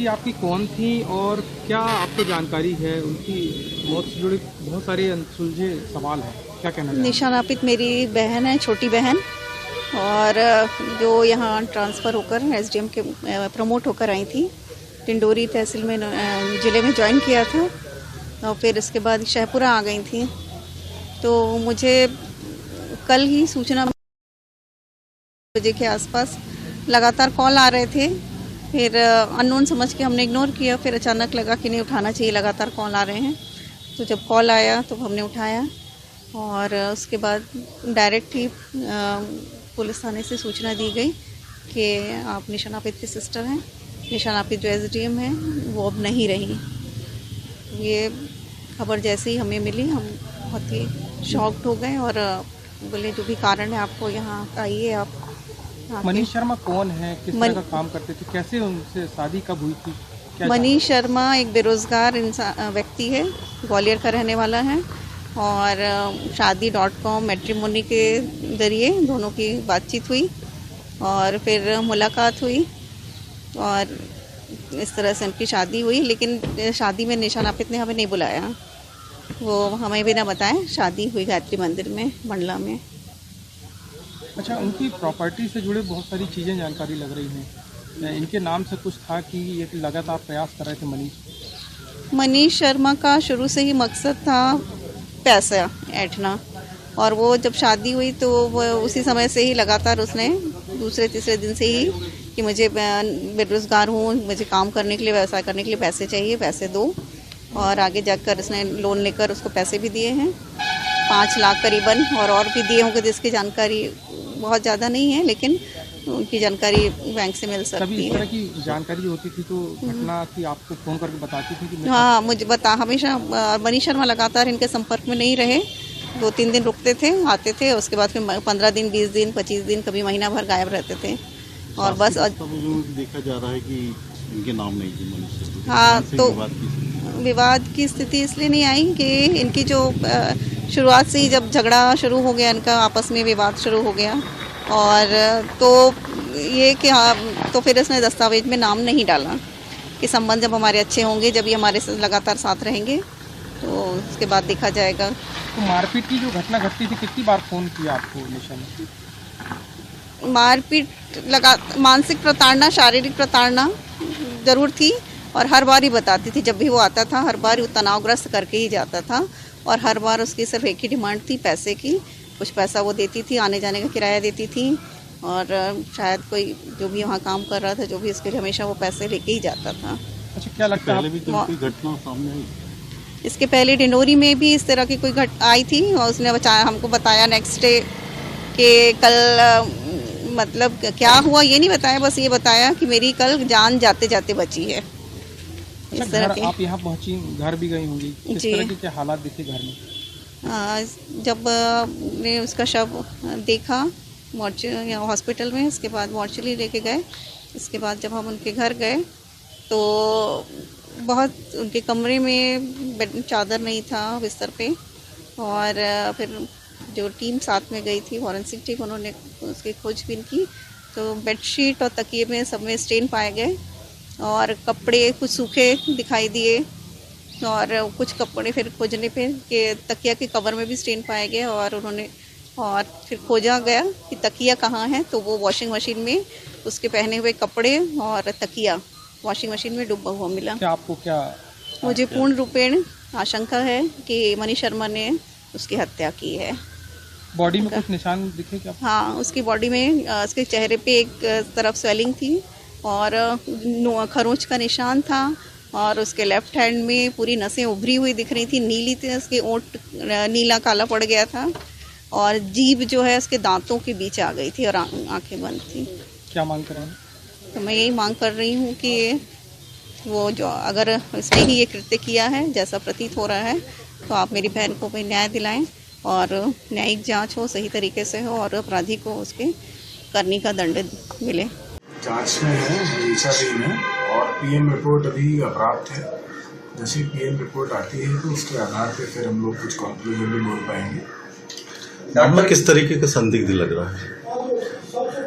जी आपकी कौन थी और क्या आपको जानकारी है? उनकी मौत से जुड़े बहुत सारे अनसुलझे सवाल हैं, क्या कहना चाहेंगे? निशा नापित मेरी बहन है, छोटी बहन। और जो यहाँ ट्रांसफ़र होकर एसडीएम के प्रमोट होकर आई थी, टिंडोरी तहसील में ज़िले में ज्वाइन किया था और फिर इसके बाद शाहपुरा आ गई थी। तो मुझे कल ही सूचना बजे के आसपास लगातार कॉल आ रहे थे। फिर अननोन समझ के हमने इग्नोर किया, फिर अचानक लगा कि नहीं उठाना चाहिए, लगातार कॉल आ रहे हैं। तो जब कॉल आया तो हमने उठाया और उसके बाद डायरेक्ट ही पुलिस थाने से सूचना दी गई कि आप निशा नापित की सिस्टर हैं। निशा नापित जो एसडीएम है वो अब नहीं रही। ये खबर जैसे ही हमें मिली हम बहुत ही शॉक्ड हो गए और बोले जो भी कारण है आपको यहाँ आइए आप। मनीष शर्मा कौन है, किस तरह का काम करते थे, कैसे उनसे शादी कब हुई थी? मनीष शर्मा एक बेरोज़गार व्यक्ति है, ग्वालियर का रहने वाला है और शादी.com मैट्रिमोनी के ज़रिए दोनों की बातचीत हुई और फिर मुलाकात हुई और इस तरह से उनकी शादी हुई। लेकिन शादी में निशा नापित ने हमें नहीं बुलाया, वो हमें बिना बताए शादी हुई गायत्री मंदिर में, मंडला में। अच्छा, उनकी प्रॉपर्टी से जुड़े बहुत सारी चीज़ें जानकारी लग रही हैं। इनके नाम से कुछ था कि ये लगातार प्रयास कर रहे थे मनीष शर्मा का शुरू से ही मकसद था पैसा ऐंठना और वो जब शादी हुई तो वो उसी समय से ही लगातार उसने दूसरे तीसरे दिन से ही कि मुझे बेरोज़गार हूँ, मुझे काम करने के लिए, व्यवसाय करने के लिए पैसे चाहिए, पैसे दो। और आगे जाकर उसने लोन लेकर उसको पैसे भी दिए हैं 5 लाख करीबन और भी दिए होंगे जिसकी जानकारी बहुत ज़्यादा नहीं है, लेकिन उनकी जानकारी बैंक से मिल सकती है। इस तरह की जानकारी होती थी तो घटना की आपको फ़ोन करके बताती थी कि हाँ, मुझे हमेशा मनीष शर्मा लगातार इनके संपर्क में नहीं रहे। 2-3 दिन रुकते थे, आते थे, उसके बाद फिर 15 दिन, 20 दिन, 25 दिन, कभी महीना भर गायब रहते थे और बस। देखा जा रहा है कि इनके नाम नहीं थी मनीष। हाँ, तो विवाद की स्थिति इसलिए नहीं आई कि इनकी जो शुरुआत से ही जब झगड़ा शुरू हो गया, इनका आपस में विवाद शुरू हो गया और तो ये कि तो फिर इसने दस्तावेज में नाम नहीं डाला कि संबंध जब हमारे अच्छे होंगे, जब ये हमारे लगातार साथ रहेंगे तो उसके बाद देखा जाएगा। तो मारपीट की जो घटना घटती थी, कितनी बार फ़ोन किया आपको निशा ने? मारपीट मानसिक प्रताड़ना, शारीरिक प्रताड़ना ज़रूर थी और हर बार ही बताती थी। जब भी वो आता था हर बार वो तनावग्रस्त करके ही जाता था और हर बार उसकी सिर्फ एक ही डिमांड थी, पैसे की। कुछ पैसा वो देती थी, आने जाने का किराया देती थी और शायद कोई जो भी वहाँ काम कर रहा था, जो भी इसके लिए, हमेशा वो पैसे लेके ही जाता था। अच्छा, क्या लगता है पहले भी कोई घटना सामने आई? इसके पहले डिंडोरी में भी इस तरह की कोई आई थी और उसने हमको बताया नेक्स्ट डे कि कल मतलब क्या हुआ ये नहीं बताया, बस ये बताया कि मेरी कल जान जाते जाते बची है। इस तरह के। आप यहाँ पहुँची, घर भी गई होंगी, किस तरह के क्या हालात दिखे घर में? जब ने उसका शव देखा हॉस्पिटल में, इसके बाद मॉर्चरी लेके गए। इसके बाद जब हम उनके घर गए तो बहुत उनके कमरे में चादर नहीं था बिस्तर पे और फिर जो टीम साथ में गई थी, फॉरेंसिक टीम, उन्होंने उसकी खोजबीन की तो बेडशीट और तकिए में सब में स्टेन पाए गए और कपड़े कुछ सूखे दिखाई दिए और कुछ कपड़े फिर खोजने पे कि तकिया के कवर में भी स्टेन पाए गए और फिर खोजा गया कि तकिया कहाँ है तो वो वॉशिंग मशीन में उसके पहने हुए कपड़े और तकिया वॉशिंग मशीन में डूबा हुआ मिला। क्या मुझे पूर्ण रूपेण आशंका है कि मनीष शर्मा ने उसकी हत्या की है। बॉडी में कुछ निशान दिखे क्या? हाँ, उसकी बॉडी में उसके चेहरे पे एक तरफ स्वेलिंग थी और खरोंच का निशान था और उसके लेफ्ट हैंड में पूरी नसें उभरी हुई दिख रही थी, नीली थी, उसके ओंठ नीला काला पड़ गया था और जीभ जो है उसके दांतों के बीच आ गई थी और आंखें बंद थी। क्या मांग कर रहे हैं? तो मैं यही मांग कर रही हूँ कि वो जो अगर इसने ही ये कृत्य किया है जैसा प्रतीत हो रहा है तो आप मेरी बहन को भी न्याय दिलाएं और न्यायिक जांच हो, सही तरीके से हो और अपराधी को उसके करने का दंड मिले। जांच में है, मनीषा देवी है और पीएम रिपोर्ट अभी अप्राप्त है। जैसे पीएम रिपोर्ट आती है तो उसके आधार पे फिर हम लोग कुछ कंक्लूजन भी बोल पाएंगे। डॉक्टर किस तरीके का संदिग्ध लग रहा है?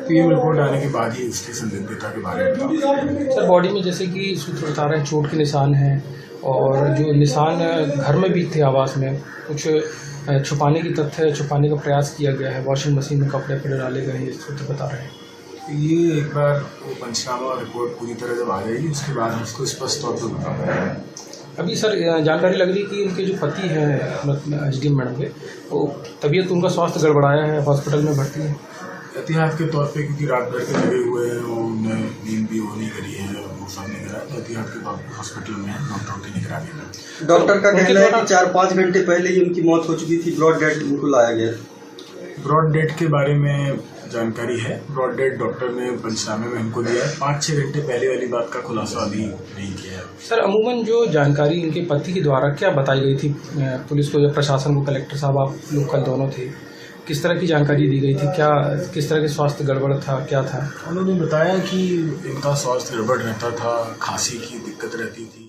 पीएम रिपोर्ट आने के बाद ही उसकी संदिग्धता के बारे में बता। सर बॉडी में जैसे कि सूत्र बता रहे हैं चोट के निशान हैं और जो निशान घर में भी थे आवास में कुछ छुपाने की तथ्य छुपाने का प्रयास किया गया है, वॉशिंग मशीन में कपड़े पड़े डाले गए हैं, ये सूत्र बता रहे हैं। ये एक बार वो पंचनामा रिपोर्ट पूरी तरह जब आ जाएगी उसके बाद हम उसको स्पष्ट तौर पर बता पाएंगे। अभी सर जानकारी लग रही है कि उनके जो पति हैं एसडीएम मैडम के, वो तबीयत उनका स्वास्थ्य गड़बड़ाया है, हॉस्पिटल में भर्ती है। एहतियात के तौर पे क्योंकि रात भर के लगे हुए हैं और उन्हें नींद भी वो नहीं करी है, वो सब नहीं करा, तो एहतियात के तौर पर हॉस्पिटल में डॉक्टर की निगरानी में। डॉक्टर का कहना है कि 4-5 घंटे पहले ही उनकी मौत हो चुकी थी, ब्रॉड डेड उनको लाया गया। ब्रॉड डेड के बारे में जानकारी है, ब्रॉड डेड डॉक्टर ने पंचनामे में हमको दिया है, 5-6 घंटे पहले वाली बात का खुलासा अभी नहीं किया है। सर अमूमन जो जानकारी इनके पति के द्वारा क्या बताई गई थी पुलिस को या प्रशासन को, कलेक्टर साहब आप लोग कल दोनों थे, किस तरह की जानकारी दी गई थी, क्या किस तरह के स्वास्थ्य गड़बड़ था, क्या था? उन्होंने बताया कि इनका स्वास्थ्य गड़बड़ रहता था, खांसी की दिक्कत रहती थी।